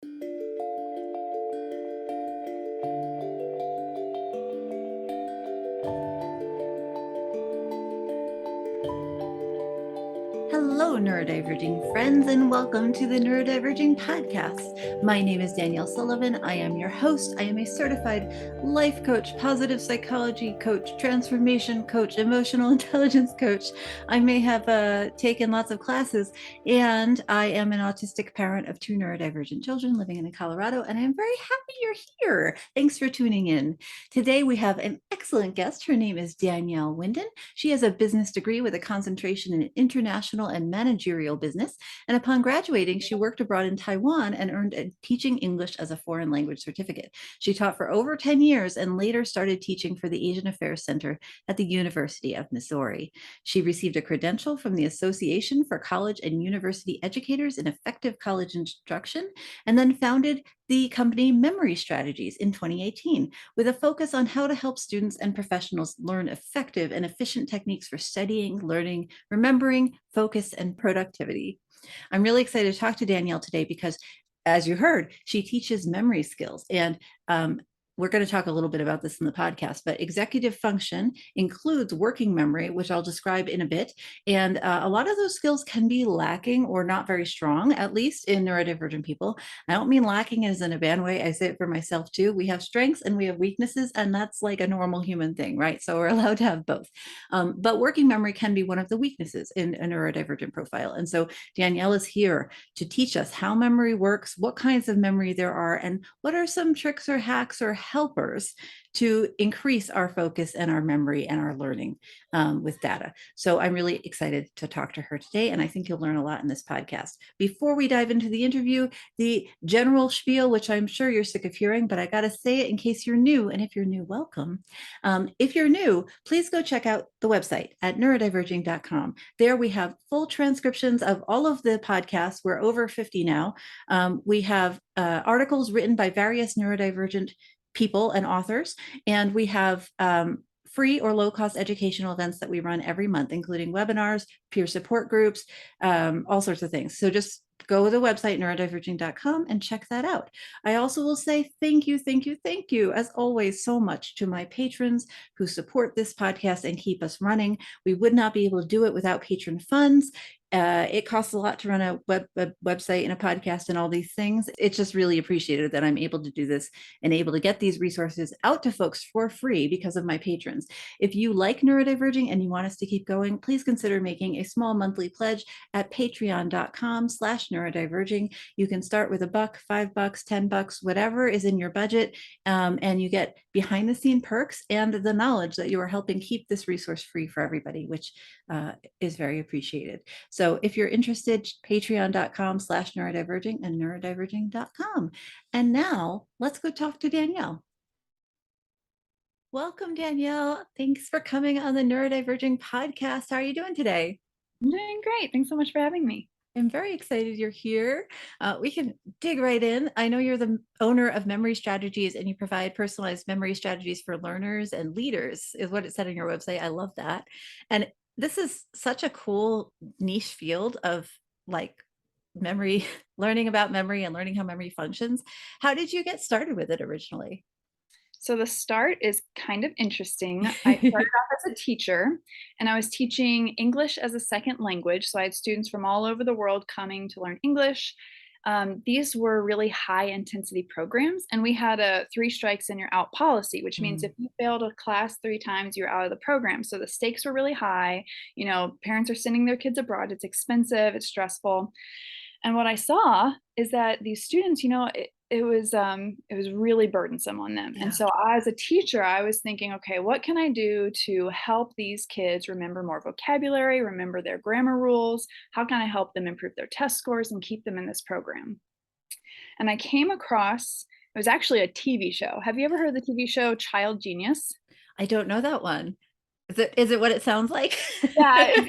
Hello, neurodiverging friends, and welcome to the Neurodiverging Podcast. My name is Danielle Sullivan. I am your host. I am a certified life coach, positive psychology coach, transformation coach, emotional intelligence coach. I may have taken lots of classes, and I am an autistic parent of 2 neurodivergent children living in Colorado, and I'm very happy you're here. Thanks for tuning in. Today, we have an excellent guest. Her name is Danielle Winton. She has a business degree with a concentration in international and managerial business. And upon graduating, she worked abroad in Taiwan and earned a teaching English as a foreign language certificate. She taught for over 10 years and later started teaching for the Asian Affairs Center at the University of Missouri. She received a credential from the Association for College and University Educators in Effective College Instruction, and then founded the company Memory Strategies in 2018, with a focus on how to help students and professionals learn effective and efficient techniques for studying, learning, remembering, focus, and productivity. I'm really excited to talk to Danielle today because, as you heard, she teaches memory skills. And we're going to talk a little bit about this in the podcast, but executive function includes working memory, which I'll describe in a bit. And a lot of those skills can be lacking or not very strong, at least in neurodivergent people. I don't mean lacking as in a bad way. I say it for myself too. We have strengths and we have weaknesses, and that's like a normal human thing, right? So we're allowed to have both. But working memory can be one of the weaknesses in a neurodivergent profile. And so Danielle is here to teach us how memory works, what kinds of memory there are, and what are some tricks or hacks or helpers to increase our focus and our memory and our learning with data. So I'm really excited to talk to her today, and I think you'll learn a lot in this podcast. Before we dive into the interview, the general spiel, which I'm sure you're sick of hearing, but I got to say it in case you're new, and if you're new, welcome. If you're new, please go check out the website at neurodiverging.com. There we have full transcriptions of all of the podcasts. We're over 50 now. We have articles written by various neurodivergent people and authors, and we have free or low-cost educational events that we run every month, including webinars, peer support groups, all sorts of things. So just go to the website, neurodiverging.com, and check that out. I also will say thank you, as always, so much to my patrons who support this podcast and keep us running. We would not be able to do it without patron funds. It costs a lot to run a website and a podcast and all these things. It's just really appreciated that I'm able to do this and able to get these resources out to folks for free because of my patrons. If you like Neurodiverging and you want us to keep going, please consider making a small monthly pledge at patreon.com/neurodiverging. You can start with $1, $5, $10, whatever is in your budget, and you get behind the scene perks and the knowledge that you are helping keep this resource free for everybody, which is very appreciated. So if you're interested, patreon.com/neurodiverging and neurodiverging.com. And now let's go talk to Danielle. Welcome, Danielle. Thanks for coming on the Neurodiverging Podcast. How are you doing today? I'm doing great. Thanks so much for having me. I'm very excited you're here. We can dig right in. I know you're the owner of Memory Strategies, and you provide personalized memory strategies for learners and leaders, is what it said on your website. I love that. And this is such a cool niche field of like memory, learning about memory and learning how memory functions. How did you get started with it originally? So the start is kind of interesting. I started off as a teacher, and I was teaching English as a second language. So I had students from all over the world coming to learn English. These were really high intensity programs, and we had a 3 strikes and you're out policy, which means if you failed a class 3 times, you're out of the program. So the stakes were really high. You know, parents are sending their kids abroad. It's expensive, it's stressful. And what I saw is that these students, it was really burdensome on them. Yeah. And so as a teacher, I was thinking, okay, what can I do to help these kids remember more vocabulary, remember their grammar rules? How can I help them improve their test scores and keep them in this program? And I came across, it was actually a TV show. Have you ever heard the TV show Child Genius? I don't know that one. Is it what it sounds like? Yeah,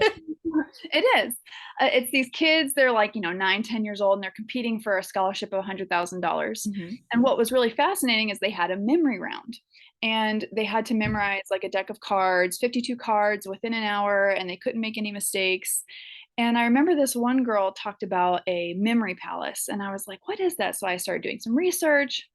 it is. It's these kids, they're like, 9, 10 years old, and they're competing for a scholarship of $100,000. And what was really fascinating is they had a memory round, and they had to memorize like a deck of cards, 52 cards within an hour, and they couldn't make any mistakes. And I remember this one girl talked about a memory palace, and I was like, what is that? So I started doing some research.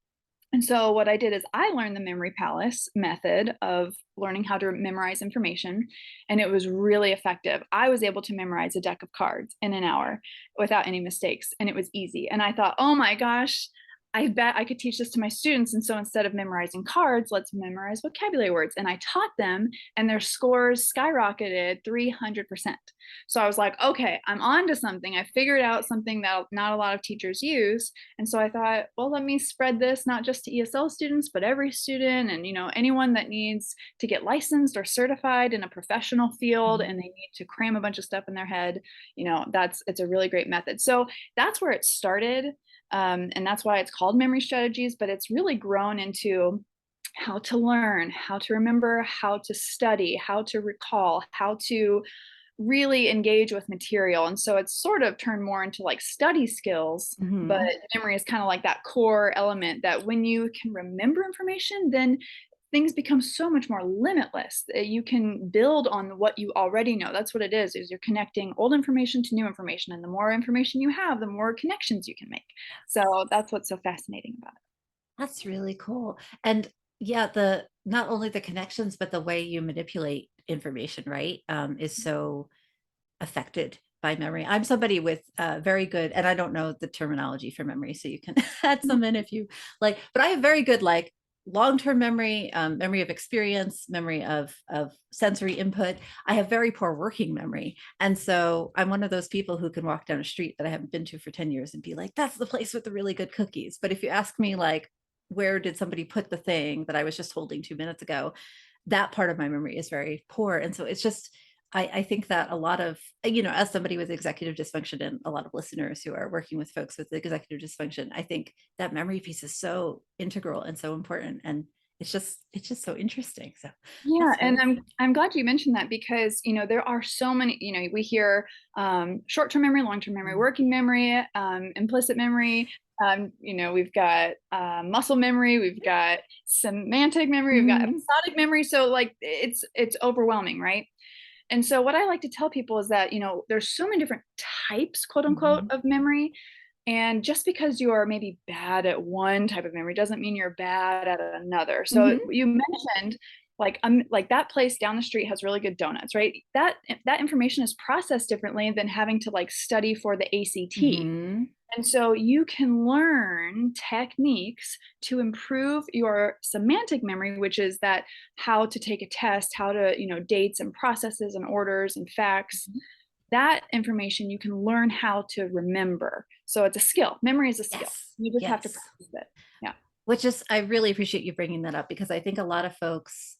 And so what I did is I learned the memory palace method of learning how to memorize information, and it was really effective. I was able to memorize a deck of cards in an hour without any mistakes, and it was easy. And I thought, oh my gosh, I bet I could teach this to my students. And so instead of memorizing cards, let's memorize vocabulary words. And I taught them, and their scores skyrocketed 300%. So I was like, okay, I'm on to something. I figured out something that not a lot of teachers use. And so I thought, well, let me spread this not just to ESL students, but every student, and anyone that needs to get licensed or certified in a professional field and they need to cram a bunch of stuff in their head. It's a really great method. So that's where it started. And that's why it's called memory strategies, but it's really grown into how to learn, how to remember, how to study, how to recall, how to really engage with material. And so it's sort of turned more into like study skills, but memory is kind of like that core element that when you can remember information, then things become so much more limitless. You can build on what you already know. That's what it is you're connecting old information to new information. And the more information you have, the more connections you can make. So that's what's so fascinating about it. That's really cool. And yeah, not only the connections, but the way you manipulate information, right, is so affected by memory. I'm somebody with very good, and I don't know the terminology for memory, so you can add some in if you like, but I have very good like long-term memory, memory of experience, memory of sensory input. I have very poor working memory. And so I'm one of those people who can walk down a street that I haven't been to for 10 years and be like, that's the place with the really good cookies. But if you ask me like, where did somebody put the thing that I was just holding 2 minutes ago, that part of my memory is very poor. And so it's just, I think that a lot of, as somebody with executive dysfunction and a lot of listeners who are working with folks with executive dysfunction, I think that memory piece is so integral and so important. And it's just so interesting. So yeah, and I'm glad you mentioned that because there are so many. We hear short-term memory, long-term memory, working memory, implicit memory. We've got muscle memory, we've got semantic memory, we've got episodic memory. So like it's overwhelming, right? And so what I like to tell people is that, there's so many different types, quote unquote, of memory. And just because you are maybe bad at one type of memory doesn't mean you're bad at another. So you mentioned like that place down the street has really good donuts, right? That information is processed differently than having to like study for the ACT. And so you can learn techniques to improve your semantic memory, which is that how to take a test, how to, dates and processes and orders and facts. That information you can learn how to remember. So it's a skill. Memory is a skill. You just have to practice it. Yeah. Which is, I really appreciate you bringing that up because I think a lot of folks,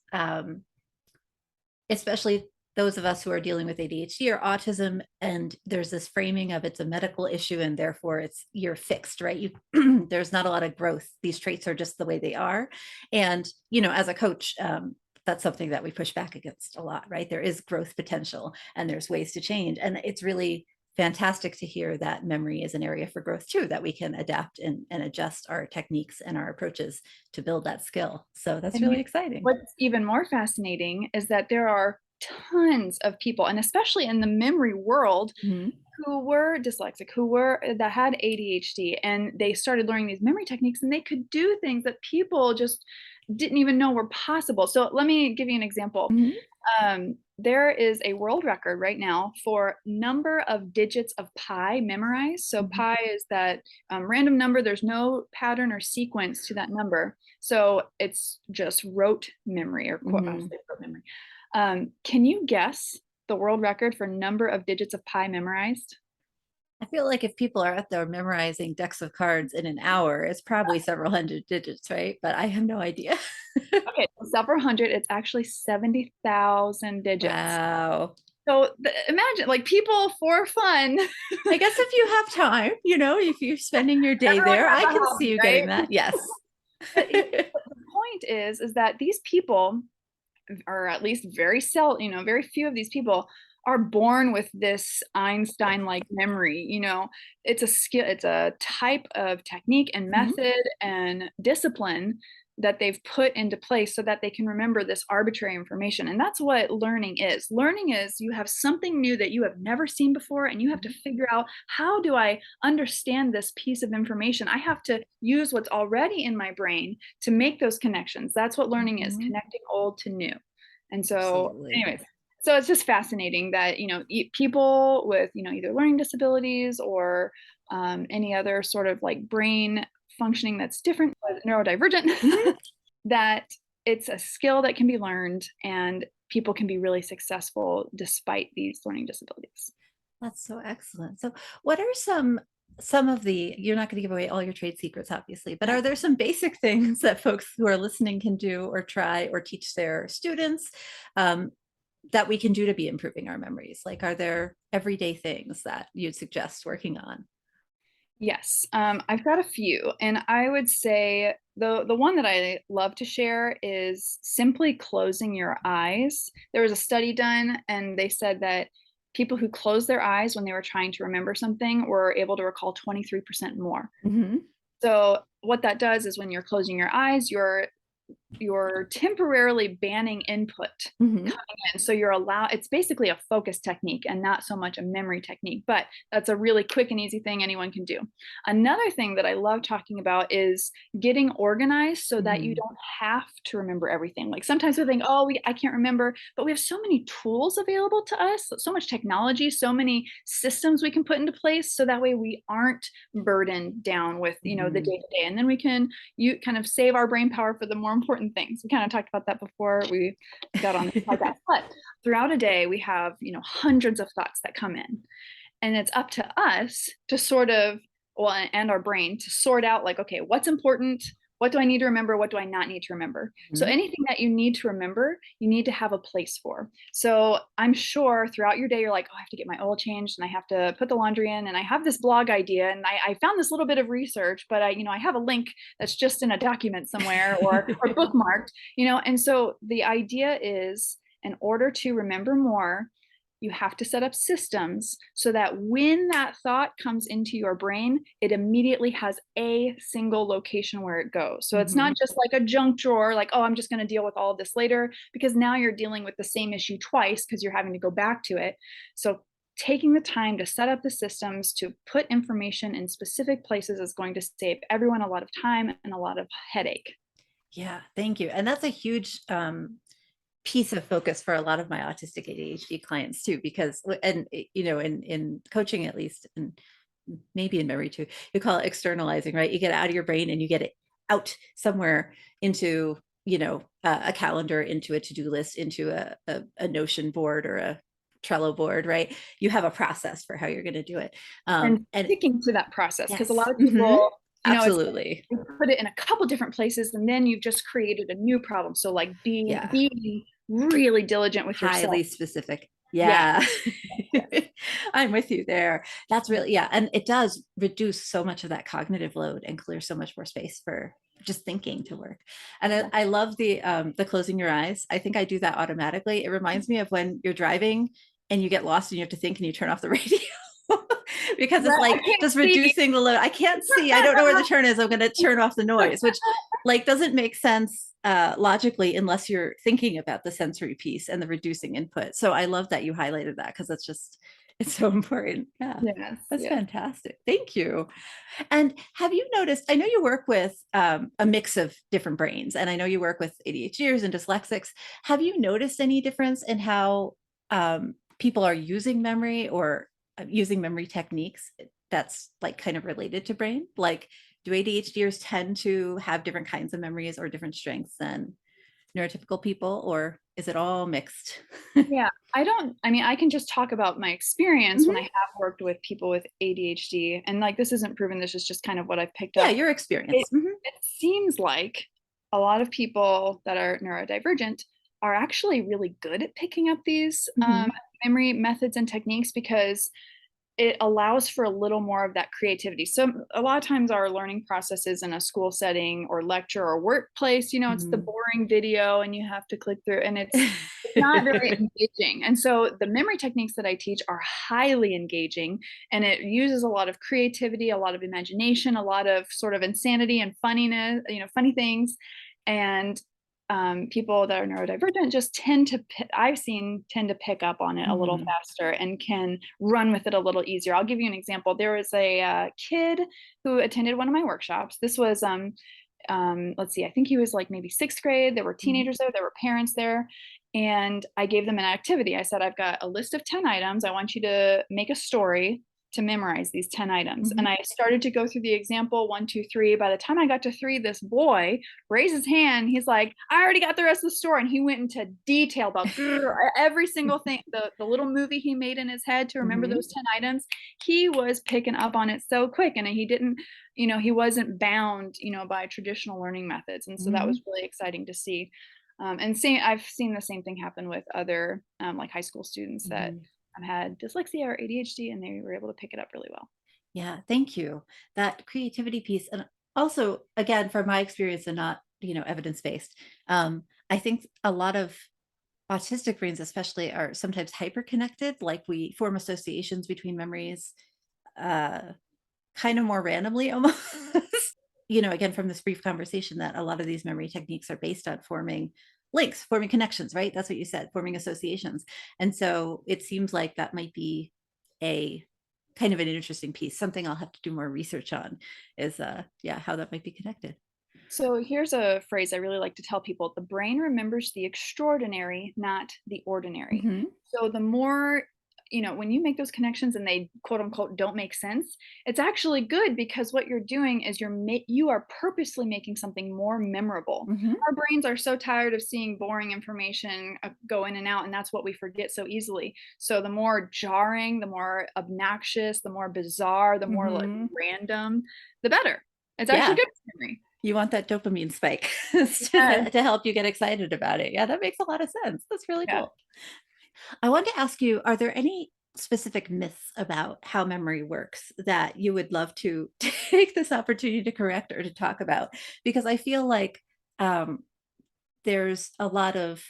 especially those of us who are dealing with ADHD or autism, and there's this framing of it's a medical issue and therefore you're fixed, right? There's not a lot of growth. These traits are just the way they are. And, as a coach, that's something that we push back against a lot, right? There is growth potential and there's ways to change. And it's really fantastic to hear that memory is an area for growth too, that we can adapt and adjust our techniques and our approaches to build that skill. So that's really exciting. What's even more fascinating is that there are tons of people, and especially in the memory world, who were dyslexic, that had ADHD, and they started learning these memory techniques, and they could do things that people just didn't even know were possible. So let me give you an example. There is a world record right now for number of digits of pi memorized. So pi is that random number. There's no pattern or sequence to that number. So it's just rote memory or quote, rote memory. Can you guess the world record for number of digits of pi memorized? I feel like if people are out there memorizing decks of cards in an hour, it's probably several hundred digits, right? But I have no idea. Okay, so several hundred. It's actually 70,000 digits. Wow. So imagine like people for fun. I guess if you have time, if you're spending your day there, I can see you getting that. Yes. But the point is that these people, or at least very few of these people are born with this Einstein-like memory. It's a skill, it's a type of technique and method and discipline that they've put into place so that they can remember this arbitrary information. And that's what learning is. Learning is you have something new that you have never seen before, and you have to figure out, how do I understand this piece of information? I have to use what's already in my brain to make those connections. That's what learning is, connecting old to new. And so, anyways, so it's just fascinating that, people with, either learning disabilities or any other sort of like brain functioning that's different, neurodivergent, that it's a skill that can be learned and people can be really successful despite these learning disabilities. That's so excellent. So what are some of the, you're not going to give away all your trade secrets, obviously, but are there some basic things that folks who are listening can do or try or teach their students that we can do to be improving our memories? Like, are there everyday things that you'd suggest working on? Yes, I've got a few, and I would say the one that I love to share is simply closing your eyes. There was a study done, and they said that people who closed their eyes when they were trying to remember something were able to recall 23% more. So what that does is, when you're closing your eyes, you're temporarily banning input coming in. So it's basically a focus technique and not so much a memory technique, but that's a really quick and easy thing anyone can do. Another thing that I love talking about is getting organized so that you don't have to remember everything. Like, sometimes we think, I can't remember, but we have so many tools available to us, so much technology, so many systems we can put into place, so that way we aren't burdened down with, the day-to-day. And then we can kind of save our brain power for the more important things. We kind of talked about that before we got on the podcast. But throughout a day, we have, hundreds of thoughts that come in. And it's up to us to sort of, and our brain to sort out, like, okay, what's important? What do I need to remember? What do I not need to remember? So anything that you need to remember, you need to have a place for. So I'm sure throughout your day, you're like, I have to get my oil changed, and I have to put the laundry in, and I have this blog idea, and I found this little bit of research, but I have a link that's just in a document somewhere or bookmarked, and so the idea is, in order to remember more, you have to set up systems so that when that thought comes into your brain, it immediately has a single location where it goes. So it's not just like a junk drawer, like, I'm just going to deal with all of this later, because now you're dealing with the same issue twice because you're having to go back to it. So taking the time to set up the systems to put information in specific places is going to save everyone a lot of time and a lot of headache. Yeah, thank you. And that's a huge piece of focus for a lot of my autistic ADHD clients too, because, and in coaching, at least, and maybe in memory too, you call it externalizing, right? You get out of your brain and you get it out somewhere into, a calendar, into a to-do list, into a Notion board or a Trello board, right? You have a process for how you're going to do it. And sticking to that process, because a lot of people, absolutely, you put it in a couple different places, and then you've just created a new problem. So like being really diligent with yourself. Highly specific. Yeah. I'm with you there. That's really, and it does reduce so much of that cognitive load and clear so much more space for just thinking to work. And I love the closing your eyes. I think I do that automatically. It reminds me of when you're driving and you get lost and you have to think and you turn off the radio. Because it's like just reducing the load. I can't see. I don't know where the turn is. I'm going to turn off the noise, which doesn't make sense logically unless you're thinking about the sensory piece and the reducing input. So I love that you highlighted that, because it's so important. Yeah, that's fantastic. Thank you. And have you noticed, I know you work with a mix of different brains, and I know you work with ADHDers and dyslexics. Have you noticed any difference in how people are using memory or using memory techniques that's kind of related to brain? Like, do ADHDers tend to have different kinds of memories or different strengths than neurotypical people, or is it all mixed? I can just talk about my experience when I have worked with people with ADHD, and this isn't proven, this is just kind of what I've picked up. Yeah, your experience. It seems like a lot of people that are neurodivergent are actually really good at picking up these memory methods and techniques, because it allows for a little more of that creativity. So a lot of times our learning processes in a school setting or lecture or workplace, it's the boring video and you have to click through, and it's not very engaging. And so the memory techniques that I teach are highly engaging, and it uses a lot of creativity, a lot of imagination, a lot of sort of insanity and funniness, funny things. And people that are neurodivergent just tend to pick up on it a little faster and can run with it a little easier. I'll give you an example. There was a kid who attended one of my workshops. This was let's see, I think he was like maybe 6th grade. There were teenagers there were parents there, and I gave them an activity. I said, I've got a list of 10 items. I want you to make a story to memorize these 10 items. And I started to go through the example 1, 2, 3. By the time I got to 3, this boy raised his hand. He's like, I already got the rest of the story. And he went into detail about every single thing, the little movie he made in his head to remember those 10 items. He was picking up on it so quick, and he didn't, he wasn't bound, by traditional learning methods. And so that was really exciting to see. And I've seen the same thing happen with other like high school students that had dyslexia or ADHD, and they were able to pick it up really well. Yeah, thank you. That creativity piece, and also, again, from my experience and not, evidence-based, I think a lot of autistic brains especially are sometimes hyperconnected, like we form associations between memories kind of more randomly almost. Again, from this brief conversation, that a lot of these memory techniques are based on forming links, forming connections, right? That's what you said, forming associations. And so it seems like that might be a kind of an interesting piece. Something I'll have to do more research on is how that might be connected. So here's a phrase I really like to tell people: the brain remembers the extraordinary, not the ordinary. So the more, when you make those connections and they quote unquote don't make sense, it's actually good, because what you're doing is you are purposely making something more memorable. Our brains are so tired of seeing boring information go in and out, and that's what we forget so easily. So the more jarring, the more obnoxious, the more bizarre, the more like random, the better. It's actually good for memory. You want that dopamine spike to help you get excited about it. Yeah, that makes a lot of sense. That's really cool. I wanted to ask you, are there any specific myths about how memory works that you would love to take this opportunity to correct or to talk about? Because I feel like there's a lot of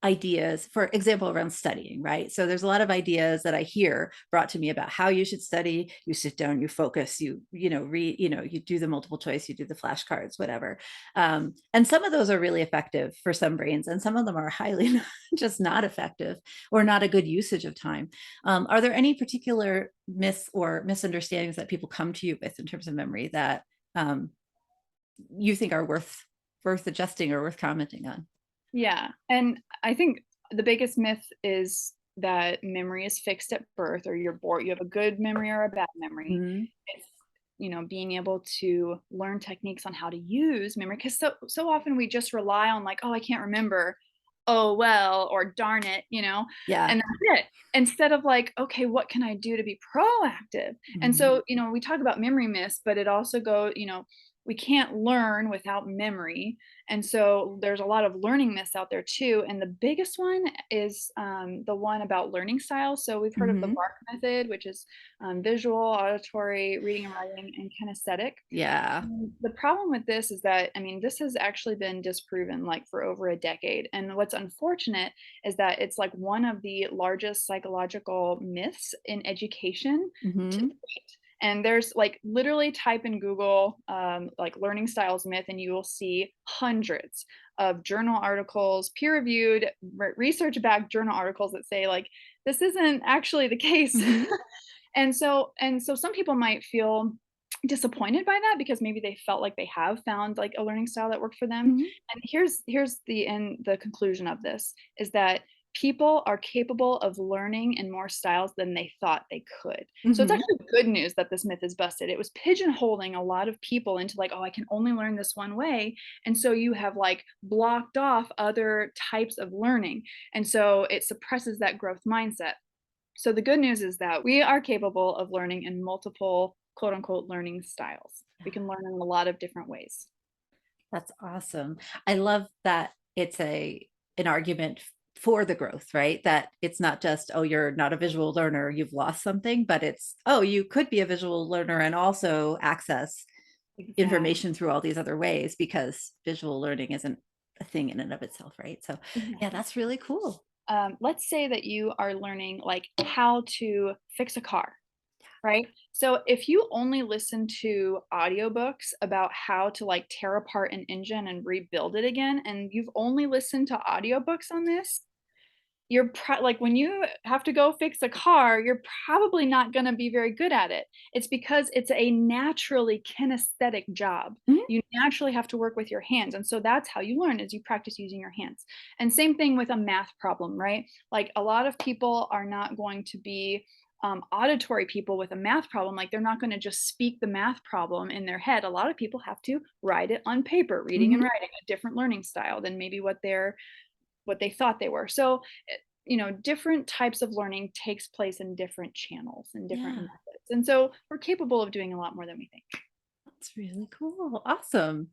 ideas, for example, around studying, right? So there's a lot of ideas that I hear brought to me about how you should study. You sit down, you focus, you read, you do the multiple choice, you do the flashcards, whatever. And some of those are really effective for some brains, and some of them are highly just not effective or not a good usage of time. Are there any particular myths or misunderstandings that people come to you with in terms of memory that you think are worth adjusting or worth commenting on? Yeah. And I think the biggest myth is that memory is fixed at birth, or you're born, you have a good memory or a bad memory. It's, being able to learn techniques on how to use memory, because so often we just rely on like, oh, I can't remember, oh well, or darn it, and that's it, instead of like, okay, what can I do to be proactive? And so, we talk about memory myths, but it also we can't learn without memory. And so there's a lot of learning myths out there too. And the biggest one is the one about learning styles. So we've heard of the BARC method, which is visual, auditory, reading and writing, and kinesthetic. Yeah. The problem with this is that, this has actually been disproven like for over a decade. And what's unfortunate is that it's like one of the largest psychological myths in education to date. And there's like, literally type in Google like learning styles myth, and you will see hundreds of journal articles, peer reviewed, research backed journal articles that say like, this isn't actually the case. And so some people might feel disappointed by that, because maybe they felt like they have found like a learning style that worked for them. And here's the conclusion of this is that people are capable of learning in more styles than they thought they could. So it's actually good news that this myth is busted. It was pigeonholing a lot of people into like, oh, I can only learn this one way. And so you have like blocked off other types of learning. And so it suppresses that growth mindset. So the good news is that we are capable of learning in multiple quote unquote learning styles. We can learn in a lot of different ways. That's awesome. I love that it's an argument for the growth, right? That it's not just, oh, you're not a visual learner, you've lost something, but it's, oh, you could be a visual learner and also access information through all these other ways, because visual learning isn't a thing in and of itself, right? So yeah, that's really cool. Let's say that you are learning like how to fix a car. right? So if you only listen to audiobooks about how to like tear apart an engine and rebuild it again, and you've only listened to audiobooks on this, like when you have to go fix a car, you're probably not going to be very good at it. It's because it's a naturally kinesthetic job. Mhm. You naturally have to work with your hands. And so that's how you learn, is you practice using your hands. And same thing with a math problem, right? Like a lot of people are not going to be auditory people with a math problem. Like they're not going to just speak the math problem in their head. A lot of people have to write it on paper, reading and Mhm. writing, a different learning style than maybe what they thought they were. So, different types of learning takes place in different channels and different Yeah, methods. And so we're capable of doing a lot more than we think. that's really cool. Awesome.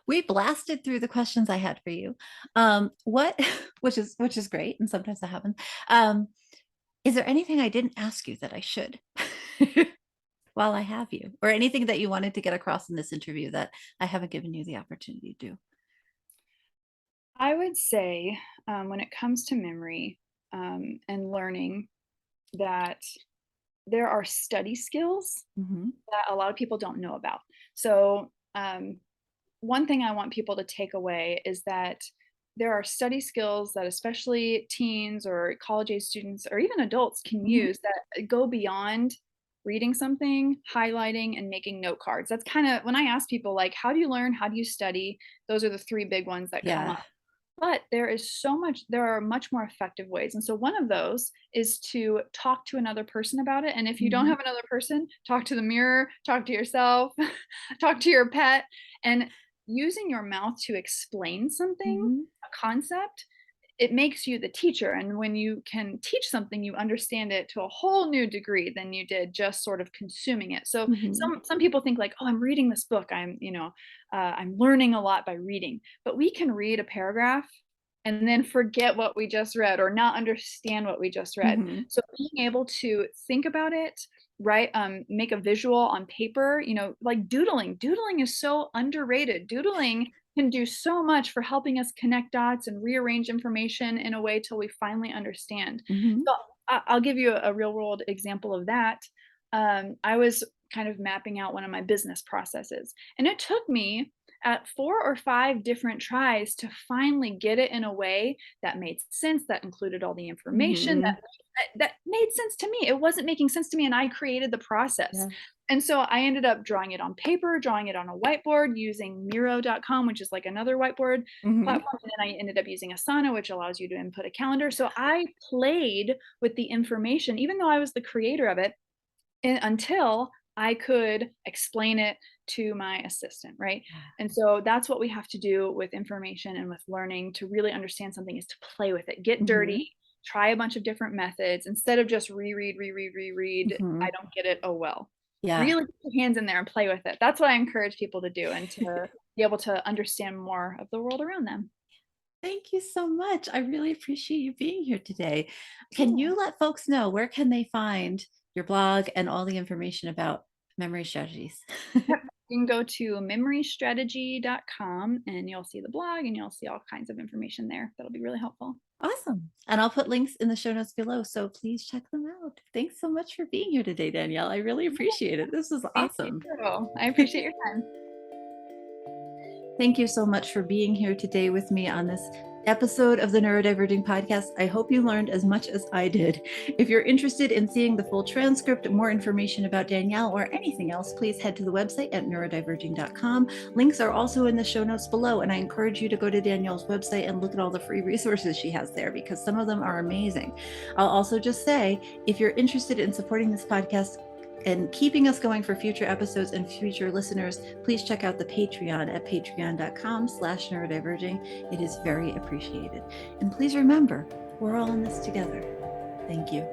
We blasted through the questions I had for you. What, which is great, and sometimes that happens. Um, is there anything I didn't ask you that I should while I have you, or anything that you wanted to get across in this interview that I haven't given you the opportunity to do? I would say when it comes to memory and learning, that there are study skills Hmm. that a lot of people don't know about. So, one thing I want people to take away is that there are study skills that especially teens or college age students or even adults can Hmm. use that go beyond reading something, highlighting, and making note cards. That's kind of when I ask people, like, how do you learn? How do you study? Those are the three big ones that come Yeah. up. But there are much more effective ways. And so one of those is to talk to another person about it. And if you don't Hmm. have another person, talk to the mirror, talk to yourself, talk to your pet. And using your mouth to explain something, Hmm. a concept, it makes you the teacher. And when you can teach something, you understand it to a whole new degree than you did just sort of consuming it. So Hmm. some people think like, oh, I'm reading this book. I'm learning a lot by reading. But we can read a paragraph and then forget what we just read or not understand what we just read. Hmm. So being able to think about it, right? Make a visual on paper, like doodling. Doodling is so underrated. Doodling can do so much for helping us connect dots and rearrange information in a way till we finally understand. Hmm. So I'll give you a real world example of that. I was kind of mapping out one of my business processes, and it took me at 4 or 5 different tries to finally get it in a way that made sense, that included all the information, Hmm. that made sense to me. It wasn't making sense to me, and I created the process. Yeah. And so I ended up drawing it on paper, drawing it on a whiteboard using Miro.com, which is like another whiteboard Hmm. platform. And then I ended up using Asana, which allows you to input a calendar. So I played with the information, even though I was the creator of it, until I could explain it to my assistant, right? And so that's what we have to do with information and with learning to really understand something, is to play with it, get Hmm. dirty, try a bunch of different methods instead of just reread, reread, reread. I Hmm. don't get it. Oh, well. Yeah. Really put your hands in there and play with it. That's what I encourage people to do, and to be able to understand more of the world around them. Thank you so much. I really appreciate you being here today. Can Cool. you let folks know where can they find your blog and all the information about memory strategies? Yep. You can go to memorystrategy.com and you'll see the blog and you'll see all kinds of information there. That'll be really helpful. Awesome. And I'll put links in the show notes below, so please check them out. Thanks so much for being here today, Danielle. I really Yeah, appreciate it. This was thank you. awesome. I appreciate your time. Thank you so much for being here today with me on this episode of the Neurodiverging Podcast. I hope you learned as much as I did. If you're interested in seeing the full transcript, more information about Danielle, or anything else, please head to the website at neurodiverging.com. Links are also in the show notes below, and I encourage you to go to Danielle's website and look at all the free resources she has there, because some of them are amazing. I'll also just say, if you're interested in supporting this podcast and keeping us going for future episodes and future listeners, please check out the Patreon at patreon.com/neurodiverging. It is very appreciated. And please remember, we're all in this together. Thank you.